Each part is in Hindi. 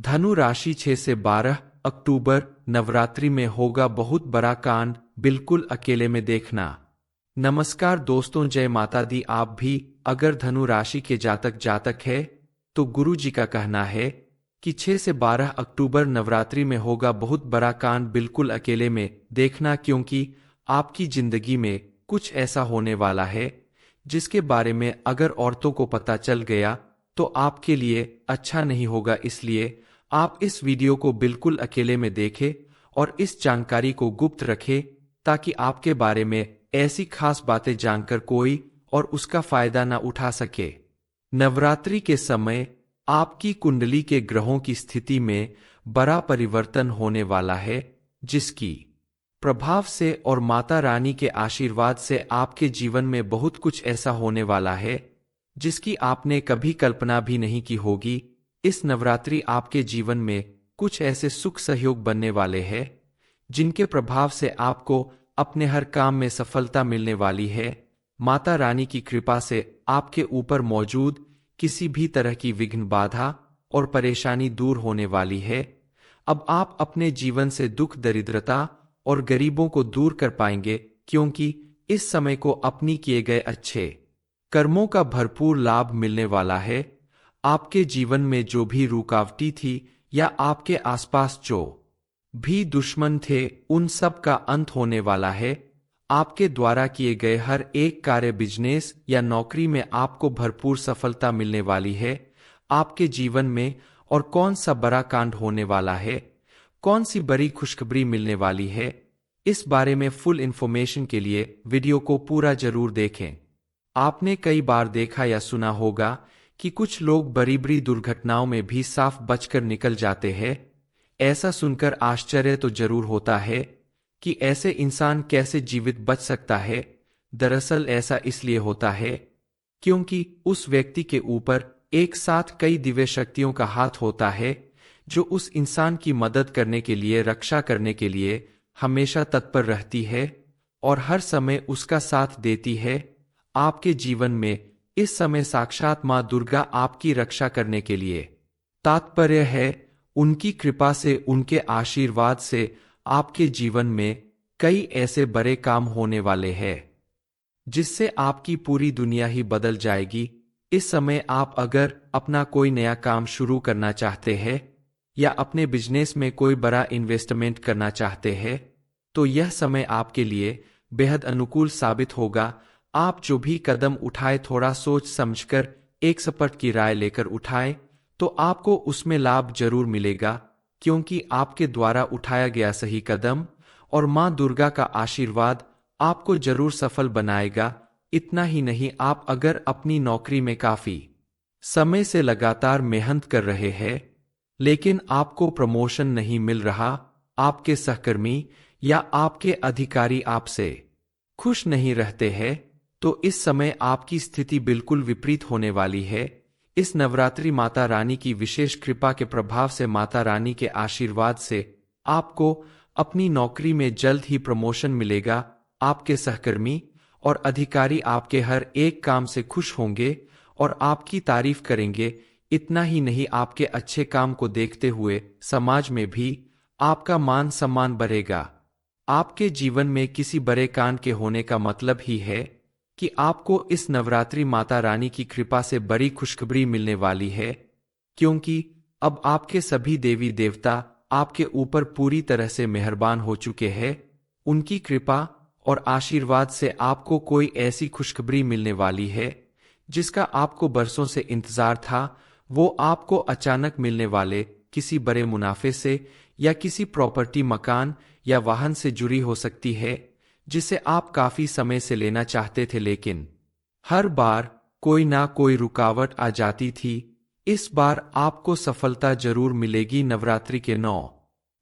धनु राशि 6 से 12 अक्टूबर नवरात्रि में होगा बहुत बड़ा कांड, बिल्कुल अकेले में देखना। नमस्कार दोस्तों, जय माता दी। आप भी अगर धनु राशि के जातक है तो गुरु जी का कहना है कि 6 से 12 अक्टूबर नवरात्रि में होगा बहुत बड़ा कांड, बिल्कुल अकेले में देखना, क्योंकि आपकी जिंदगी में कुछ ऐसा होने वाला है जिसके बारे में अगर औरतों को पता चल गया तो आपके लिए अच्छा नहीं होगा। इसलिए आप इस वीडियो को बिल्कुल अकेले में देखें और इस जानकारी को गुप्त रखें ताकि आपके बारे में ऐसी खास बातें जानकर कोई और उसका फायदा न उठा सके। नवरात्रि के समय आपकी कुंडली के ग्रहों की स्थिति में बड़ा परिवर्तन होने वाला है, जिसकी प्रभाव से और माता रानी के आशीर्वाद से आपके जीवन में बहुत कुछ ऐसा होने वाला है जिसकी आपने कभी कल्पना भी नहीं की होगी। इस नवरात्रि आपके जीवन में कुछ ऐसे सुख सहयोग बनने वाले हैं जिनके प्रभाव से आपको अपने हर काम में सफलता मिलने वाली है। माता रानी की कृपा से आपके ऊपर मौजूद किसी भी तरह की विघ्न, बाधा और परेशानी दूर होने वाली है। अब आप अपने जीवन से दुख, दरिद्रता और गरीबों को दूर कर पाएंगे, क्योंकि इस समय को अपनी किए गए अच्छे कर्मों का भरपूर लाभ मिलने वाला है। आपके जीवन में जो भी रुकावटी थी या आपके आसपास जो भी दुश्मन थे, उन सब का अंत होने वाला है। आपके द्वारा किए गए हर एक कार्य, बिजनेस या नौकरी में आपको भरपूर सफलता मिलने वाली है। आपके जीवन में और कौन सा बड़ा कांड होने वाला है, कौन सी बड़ी खुशखबरी मिलने वाली है, इस बारे में फुल इंफॉर्मेशन के लिए वीडियो को पूरा जरूर देखें। आपने कई बार देखा या सुना होगा कि कुछ लोग बड़ी बड़ी दुर्घटनाओं में भी साफ बचकर निकल जाते हैं। ऐसा सुनकर आश्चर्य तो जरूर होता है कि ऐसे इंसान कैसे जीवित बच सकता है। दरअसल ऐसा इसलिए होता है क्योंकि उस व्यक्ति के ऊपर एक साथ कई दिव्य शक्तियों का हाथ होता है जो उस इंसान की मदद करने के लिए, रक्षा करने के लिए हमेशा तत्पर रहती है और हर समय उसका साथ देती है। आपके जीवन में इस समय साक्षात मां दुर्गा आपकी रक्षा करने के लिए तात्पर्य है। उनकी कृपा से, उनके आशीर्वाद से आपके जीवन में कई ऐसे बड़े काम होने वाले हैं जिससे आपकी पूरी दुनिया ही बदल जाएगी। इस समय आप अगर अपना कोई नया काम शुरू करना चाहते हैं या अपने बिजनेस में कोई बड़ा इन्वेस्टमेंट करना चाहते हैं तो यह समय आपके लिए बेहद अनुकूल साबित होगा। आप जो भी कदम उठाए थोड़ा सोच समझकर, एक एक्सपर्ट की राय लेकर उठाएं तो आपको उसमें लाभ जरूर मिलेगा, क्योंकि आपके द्वारा उठाया गया सही कदम और मां दुर्गा का आशीर्वाद आपको जरूर सफल बनाएगा। इतना ही नहीं, आप अगर अपनी नौकरी में काफी समय से लगातार मेहनत कर रहे हैं लेकिन आपको प्रमोशन नहीं मिल रहा, आपके सहकर्मी या आपके अधिकारी आपसे खुश नहीं रहते हैं, तो इस समय आपकी स्थिति बिल्कुल विपरीत होने वाली है। इस नवरात्रि माता रानी की विशेष कृपा के प्रभाव से, माता रानी के आशीर्वाद से आपको अपनी नौकरी में जल्द ही प्रमोशन मिलेगा। आपके सहकर्मी और अधिकारी आपके हर एक काम से खुश होंगे और आपकी तारीफ करेंगे। इतना ही नहीं, आपके अच्छे काम को देखते हुए समाज में भी आपका मान सम्मान बढ़ेगा। आपके जीवन में किसी बड़े कांड के होने का मतलब ही है कि आपको इस नवरात्रि माता रानी की कृपा से बड़ी खुशखबरी मिलने वाली है, क्योंकि अब आपके सभी देवी देवता आपके ऊपर पूरी तरह से मेहरबान हो चुके हैं। उनकी कृपा और आशीर्वाद से आपको कोई ऐसी खुशखबरी मिलने वाली है जिसका आपको बरसों से इंतजार था। वो आपको अचानक मिलने वाले किसी बड़े मुनाफे से या किसी प्रॉपर्टी, मकान या वाहन से जुड़ी हो सकती है जिसे आप काफी समय से लेना चाहते थे, लेकिन हर बार कोई ना कोई रुकावट आ जाती थी। इस बार आपको सफलता जरूर मिलेगी। नवरात्रि के 9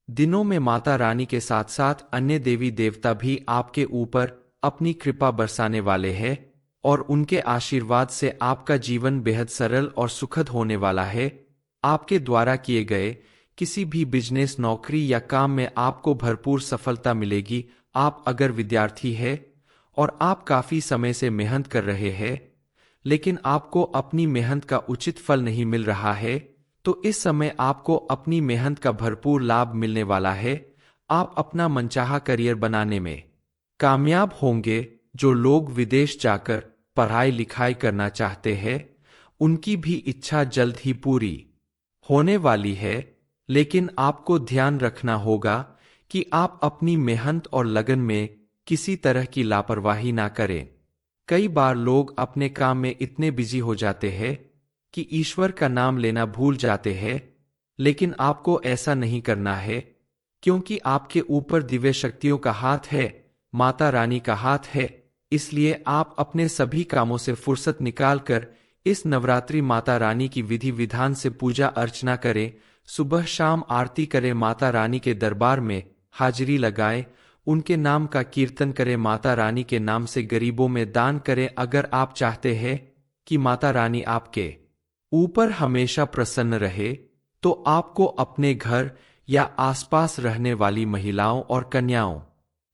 दिनों में माता रानी के साथ साथ अन्य देवी देवता भी आपके ऊपर अपनी कृपा बरसाने वाले हैं और उनके आशीर्वाद से आपका जीवन बेहद सरल और सुखद होने वाला है। आपके द्वारा किए गए किसी भी बिजनेस, नौकरी या काम में आपको भरपूर सफलता मिलेगी। आप अगर विद्यार्थी हैं और आप काफी समय से मेहनत कर रहे हैं लेकिन आपको अपनी मेहनत का उचित फल नहीं मिल रहा है तो इस समय आपको अपनी मेहनत का भरपूर लाभ मिलने वाला है। आप अपना मनचाहा करियर बनाने में कामयाब होंगे। जो लोग विदेश जाकर पढ़ाई लिखाई करना चाहते हैं, उनकी भी इच्छा जल्द ही पूरी होने वाली है। लेकिन आपको ध्यान रखना होगा कि आप अपनी मेहनत और लगन में किसी तरह की लापरवाही ना करें। कई बार लोग अपने काम में इतने बिजी हो जाते हैं कि ईश्वर का नाम लेना भूल जाते हैं, लेकिन आपको ऐसा नहीं करना है, क्योंकि आपके ऊपर दिव्य शक्तियों का हाथ है, माता रानी का हाथ है। इसलिए आप अपने सभी कामों से फुर्सत निकालकर इस नवरात्रि माता रानी की विधि विधान से पूजा अर्चना करें। सुबह शाम आरती करें, माता रानी के दरबार में हाजिरी लगाएं, उनके नाम का कीर्तन करें, माता रानी के नाम से गरीबों में दान करें। अगर आप चाहते हैं कि माता रानी आपके ऊपर हमेशा प्रसन्न रहे, तो आपको अपने घर या आसपास रहने वाली महिलाओं और कन्याओं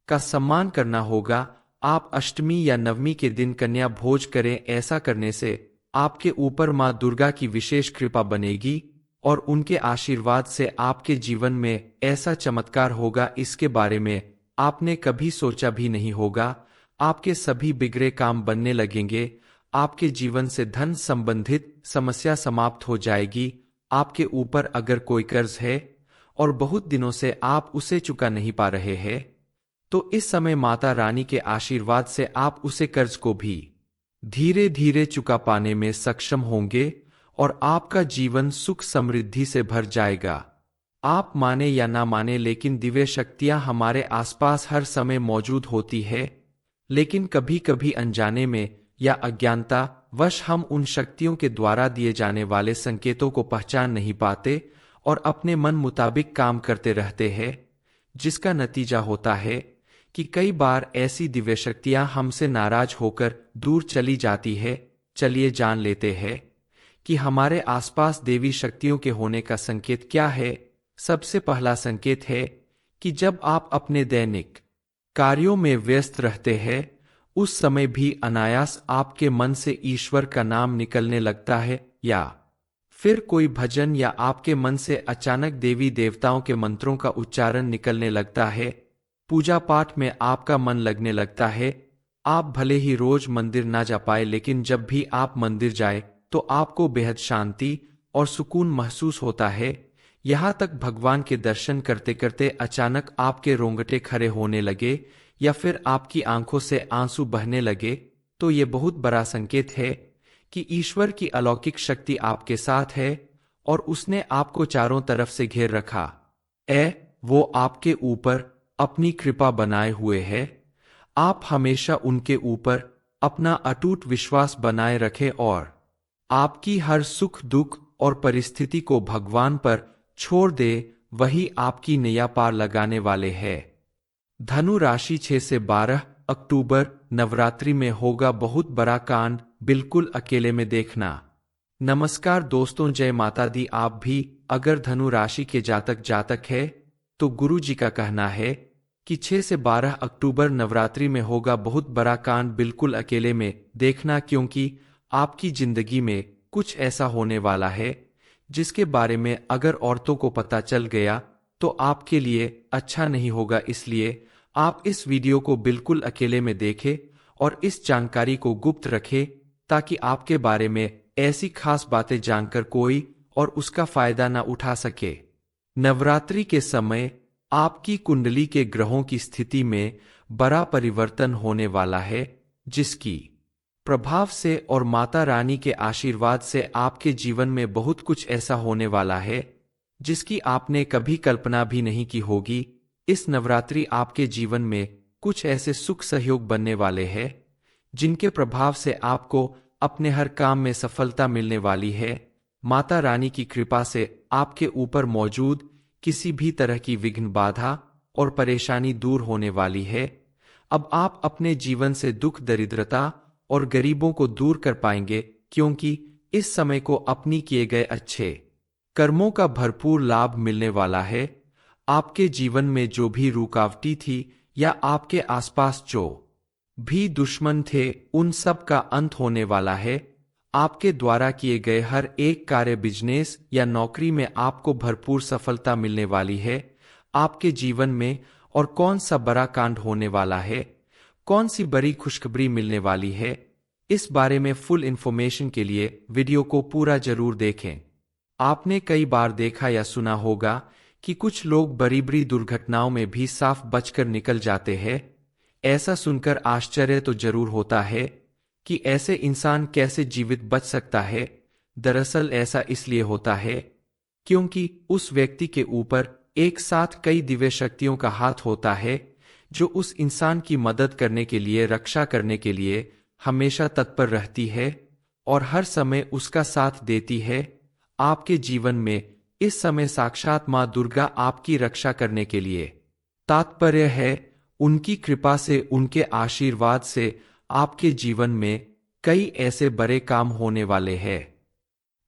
का सम्मान करना होगा। आप अष्टमी या नवमी के दिन कन्या भोज करें। ऐसा करने से आपके ऊपर मां दुर्गा की विशेष कृपा बनेगी और उनके आशीर्वाद से आपके जीवन में ऐसा चमत्कार होगा, इसके बारे में आपने कभी सोचा भी नहीं होगा। आपके सभी बिगड़े काम बनने लगेंगे। आपके जीवन से धन संबंधित समस्या समाप्त हो जाएगी। आपके ऊपर अगर कोई कर्ज है और बहुत दिनों से आप उसे चुका नहीं पा रहे हैं, तो इस समय माता रानी के आशीर्वाद से आप उसे कर्ज को भी धीरे धीरे चुका पाने में सक्षम होंगे और आपका जीवन सुख समृद्धि से भर जाएगा। आप माने या ना माने, लेकिन दिव्य शक्तियां हमारे आसपास हर समय मौजूद होती है, लेकिन कभी कभी अनजाने में या अज्ञानता वश हम उन शक्तियों के द्वारा दिए जाने वाले संकेतों को पहचान नहीं पाते और अपने मन मुताबिक काम करते रहते हैं, जिसका नतीजा होता है कि कई बार ऐसी दिव्य शक्तियां हमसे नाराज होकर दूर चली जाती है। चलिए जान लेते हैं कि हमारे आसपास देवी शक्तियों के होने का संकेत क्या है। सबसे पहला संकेत है कि जब आप अपने दैनिक कार्यों में व्यस्त रहते हैं, उस समय भी अनायास आपके मन से ईश्वर का नाम निकलने लगता है, या फिर कोई भजन या आपके मन से अचानक देवी देवताओं के मंत्रों का उच्चारण निकलने लगता है। पूजा पाठ में आपका मन लगने लगता है। आप भले ही रोज मंदिर ना जा पाए, लेकिन जब भी आप मंदिर जाए तो आपको बेहद शांति और सुकून महसूस होता है। यहाँ तक भगवान के दर्शन करते करते अचानक आपके रोंगटे खड़े होने लगे या फिर आपकी आंखों से आंसू बहने लगे, तो ये बहुत बड़ा संकेत है कि ईश्वर की अलौकिक शक्ति आपके साथ है और उसने आपको चारों तरफ से घेर रखा वो आपके ऊपर अपनी कृपा बनाए हुए है। आप हमेशा उनके ऊपर अपना अटूट विश्वास बनाए रखें और आपकी हर सुख दुख और परिस्थिति को भगवान पर छोड़ दे, वही आपकी नैया पार लगाने वाले हैं। धनु राशि 6 से 12 अक्टूबर नवरात्रि में होगा बहुत बड़ा कांड, बिल्कुल अकेले में देखना। नमस्कार दोस्तों, जय माता दी। आप भी अगर धनु राशि के जातक है, तो गुरु जी का कहना है कि 6 से 12 अक्टूबर नवरात्रि में होगा बहुत बड़ा कांड, बिल्कुल अकेले में देखना, क्योंकि आपकी जिंदगी में कुछ ऐसा होने वाला है जिसके बारे में अगर औरतों को पता चल गया तो आपके लिए अच्छा नहीं होगा। इसलिए आप इस वीडियो को बिल्कुल अकेले में देखें और इस जानकारी को गुप्त रखें, ताकि आपके बारे में ऐसी खास बातें जानकर कोई और उसका फायदा न उठा सके। नवरात्रि के समय आपकी कुंडली के ग्रहों की स्थिति में बड़ा परिवर्तन होने वाला है, जिसकी प्रभाव से और माता रानी के आशीर्वाद से आपके जीवन में बहुत कुछ ऐसा होने वाला है जिसकी आपने कभी कल्पना भी नहीं की होगी। इस नवरात्रि आपके जीवन में कुछ ऐसे सुख सहयोग बनने वाले हैं जिनके प्रभाव से आपको अपने हर काम में सफलता मिलने वाली है। माता रानी की कृपा से आपके ऊपर मौजूद किसी भी तरह की विघ्न बाधा और परेशानी दूर होने वाली है। अब आप अपने जीवन से दुख दरिद्रता और गरीबों को दूर कर पाएंगे, क्योंकि इस समय को अपनी किए गए अच्छे कर्मों का भरपूर लाभ मिलने वाला है। आपके जीवन में जो भी रुकावटी थी या आपके आसपास जो भी दुश्मन थे, उन सब का अंत होने वाला है। आपके द्वारा किए गए हर एक कार्य, बिजनेस या नौकरी में आपको भरपूर सफलता मिलने वाली है। आपके जीवन में और कौन सा बड़ा कांड होने वाला है, कौन सी बड़ी खुशखबरी मिलने वाली है, इस बारे में फुल इन्फॉर्मेशन के लिए वीडियो को पूरा जरूर देखें। आपने कई बार देखा या सुना होगा कि कुछ लोग बड़ी बड़ी दुर्घटनाओं में भी साफ बचकर निकल जाते हैं। ऐसा सुनकर आश्चर्य तो जरूर होता है कि ऐसे इंसान कैसे जीवित बच सकता है। दरअसल ऐसा इसलिए होता है क्योंकि उस व्यक्ति के ऊपर एक साथ कई दिव्य शक्तियों का हाथ होता है, जो उस इंसान की मदद करने के लिए, रक्षा करने के लिए हमेशा तत्पर रहती है और हर समय उसका साथ देती है। आपके जीवन में इस समय साक्षात मां दुर्गा आपकी रक्षा करने के लिए तात्पर्य है। उनकी कृपा से, उनके आशीर्वाद से आपके जीवन में कई ऐसे बड़े काम होने वाले हैं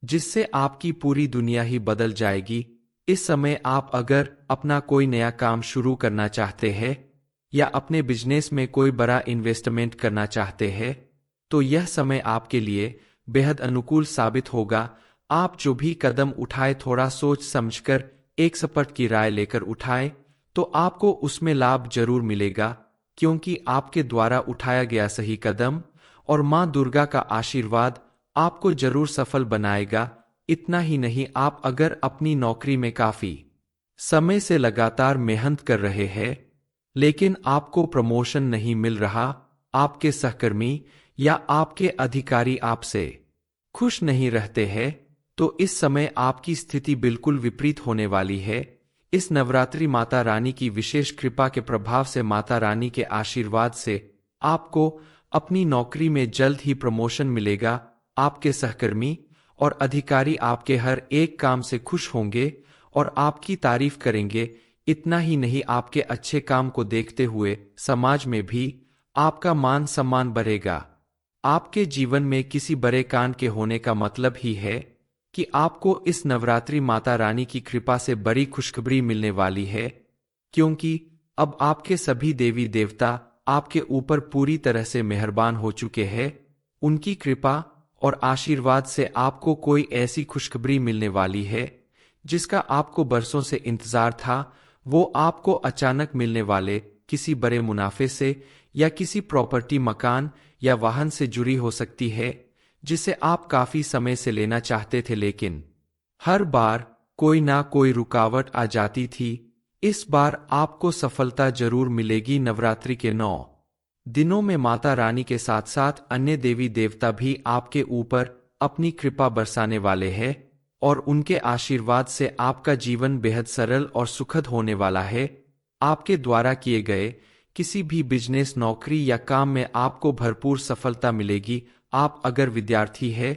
जिससे आपकी पूरी दुनिया ही बदल जाएगी। इस समय आप अगर अपना कोई नया काम शुरू करना चाहते हैं या अपने बिजनेस में कोई बड़ा इन्वेस्टमेंट करना चाहते हैं, तो यह समय आपके लिए बेहद अनुकूल साबित होगा। आप जो भी कदम उठाए, थोड़ा सोच समझकर, एक एक्सपर्ट की राय लेकर उठाएं, तो आपको उसमें लाभ जरूर मिलेगा, क्योंकि आपके द्वारा उठाया गया सही कदम और मां दुर्गा का आशीर्वाद आपको जरूर सफल बनाएगा। इतना ही नहीं, आप अगर अपनी नौकरी में काफी समय से लगातार मेहनत कर रहे हैं लेकिन आपको प्रमोशन नहीं मिल रहा, आपके सहकर्मी या आपके अधिकारी आपसे खुश नहीं रहते हैं, तो इस समय आपकी स्थिति बिल्कुल विपरीत होने वाली है। इस नवरात्रि माता रानी की विशेष कृपा के प्रभाव से, माता रानी के आशीर्वाद से आपको अपनी नौकरी में जल्द ही प्रमोशन मिलेगा। आपके सहकर्मी और अधिकारी आपके हर एक काम से खुश होंगे और आपकी तारीफ करेंगे। इतना ही नहीं, आपके अच्छे काम को देखते हुए समाज में भी आपका मान सम्मान बढ़ेगा। आपके जीवन में किसी बड़े कांड के होने का मतलब ही है कि आपको इस नवरात्रि माता रानी की कृपा से बड़ी खुशखबरी मिलने वाली है, क्योंकि अब आपके सभी देवी देवता आपके ऊपर पूरी तरह से मेहरबान हो चुके हैं। उनकी कृपा और आशीर्वाद से आपको कोई ऐसी खुशखबरी मिलने वाली है जिसका आपको बरसों से इंतजार था। वो आपको अचानक मिलने वाले किसी बड़े मुनाफे से या किसी प्रॉपर्टी, मकान या वाहन से जुड़ी हो सकती है जिसे आप काफी समय से लेना चाहते थे, लेकिन हर बार कोई ना कोई रुकावट आ जाती थी। इस बार आपको सफलता जरूर मिलेगी। नवरात्रि के 9 दिनों में माता रानी के साथ साथ अन्य देवी देवता भी आपके ऊपर अपनी कृपा बरसाने वाले हैं और उनके आशीर्वाद से आपका जीवन बेहद सरल और सुखद होने वाला है। आपके द्वारा किए गए किसी भी बिजनेस, नौकरी या काम में आपको भरपूर सफलता मिलेगी। आप अगर विद्यार्थी हैं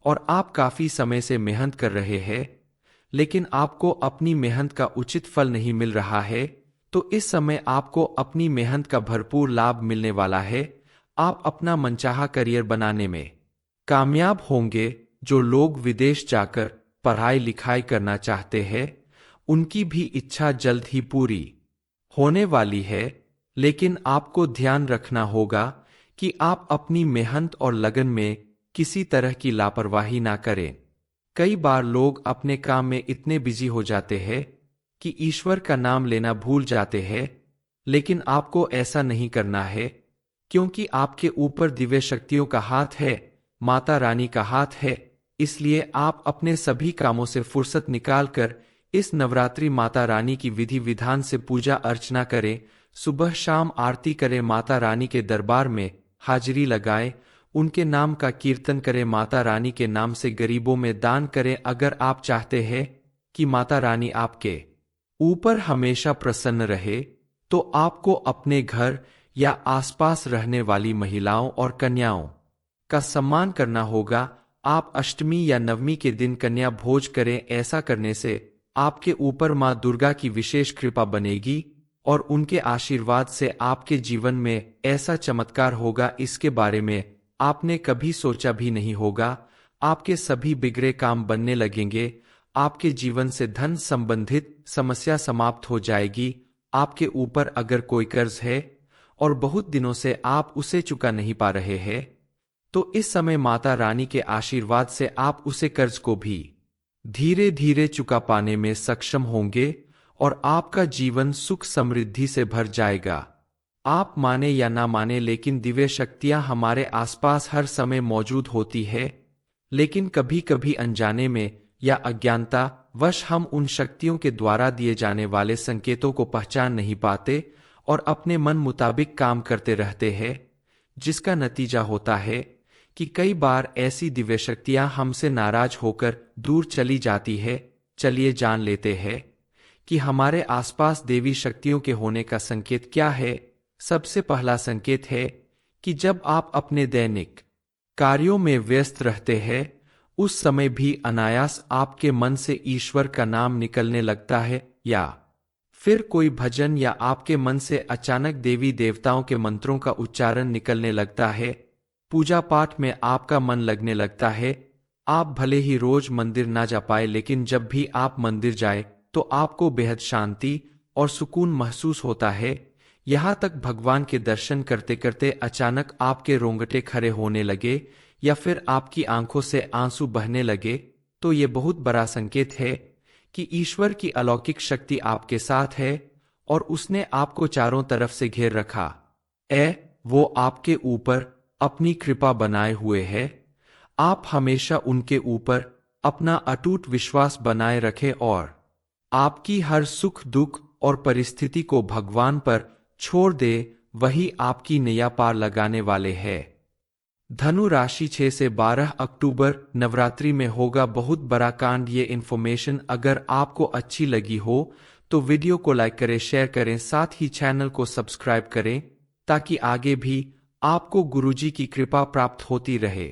और आप काफी समय से मेहनत कर रहे हैं लेकिन आपको अपनी मेहनत का उचित फल नहीं मिल रहा है, तो इस समय आपको अपनी मेहनत का भरपूर लाभ मिलने वाला है। आप अपना मनचाहा करियर बनाने में कामयाब होंगे। जो लोग विदेश जाकर पढ़ाई लिखाई करना चाहते हैं, उनकी भी इच्छा जल्द ही पूरी होने वाली है, लेकिन आपको ध्यान रखना होगा कि आप अपनी मेहनत और लगन में किसी तरह की लापरवाही ना करें। कई बार लोग अपने काम में इतने बिजी हो जाते हैं कि ईश्वर का नाम लेना भूल जाते हैं, लेकिन आपको ऐसा नहीं करना है, क्योंकि आपके ऊपर दिव्य शक्तियों का हाथ है, माता रानी का हाथ है। इसलिए आप अपने सभी कामों से फुर्सत निकालकर इस नवरात्रि माता रानी की विधि विधान से पूजा अर्चना करें। सुबह शाम आरती करें, माता रानी के दरबार में हाजिरी लगाएं, उनके नाम का कीर्तन करें, माता रानी के नाम से गरीबों में दान करें। अगर आप चाहते हैं कि माता रानी आपके ऊपर हमेशा प्रसन्न रहे, तो आपको अपने घर या आसपास रहने वाली महिलाओं और कन्याओं का सम्मान करना होगा। आप अष्टमी या नवमी के दिन कन्या भोज करें। ऐसा करने से आपके ऊपर मां दुर्गा की विशेष कृपा बनेगी और उनके आशीर्वाद से आपके जीवन में ऐसा चमत्कार होगा, इसके बारे में आपने कभी सोचा भी नहीं होगा। आपके सभी बिगड़े काम बनने लगेंगे। आपके जीवन से धन संबंधित समस्या समाप्त हो जाएगी। आपके ऊपर अगर कोई कर्ज है और बहुत दिनों से आप उसे चुका नहीं पा रहे हैं, तो इस समय माता रानी के आशीर्वाद से आप उसे कर्ज को भी धीरे धीरे चुका पाने में सक्षम होंगे और आपका जीवन सुख समृद्धि से भर जाएगा। आप माने या ना माने, लेकिन दिव्य शक्तियां हमारे आसपास हर समय मौजूद होती है, लेकिन कभी कभी अनजाने में या अज्ञानता वश हम उन शक्तियों के द्वारा दिए जाने वाले संकेतों को पहचान नहीं पाते और अपने मन मुताबिक काम करते रहते हैं, जिसका नतीजा होता है कि कई बार ऐसी दिव्य शक्तियां हमसे नाराज होकर दूर चली जाती है। चलिए जान लेते हैं कि हमारे आसपास देवी शक्तियों के होने का संकेत क्या है। सबसे पहला संकेत है कि जब आप अपने दैनिक कार्यों में व्यस्त रहते हैं, उस समय भी अनायास आपके मन से ईश्वर का नाम निकलने लगता है, या फिर कोई भजन या आपके मन से अचानक देवी देवताओं के मंत्रों का उच्चारण निकलने लगता है। पूजा पाठ में आपका मन लगने लगता है। आप भले ही रोज मंदिर ना जा पाए, लेकिन जब भी आप मंदिर जाए तो आपको बेहद शांति और सुकून महसूस होता है। यहाँ तक भगवान के दर्शन करते करते अचानक आपके रोंगटे खड़े होने लगे या फिर आपकी आंखों से आंसू बहने लगे, तो ये बहुत बड़ा संकेत है कि ईश्वर की अलौकिक शक्ति आपके साथ है और उसने आपको चारों तरफ से घेर रखा वो आपके ऊपर अपनी कृपा बनाए हुए है। आप हमेशा उनके ऊपर अपना अटूट विश्वास बनाए रखें और आपकी हर सुख दुख और परिस्थिति को भगवान पर छोड़ दे, वही आपकी नैया पार लगाने वाले हैं। धनु राशि 6 से 12 अक्टूबर नवरात्रि में होगा बहुत बड़ा कांड। ये इन्फॉर्मेशन अगर आपको अच्छी लगी हो तो वीडियो को लाइक करें, शेयर करें, साथ ही चैनल को सब्सक्राइब करें ताकि आगे भी आपको गुरुजी की कृपा प्राप्त होती रहे।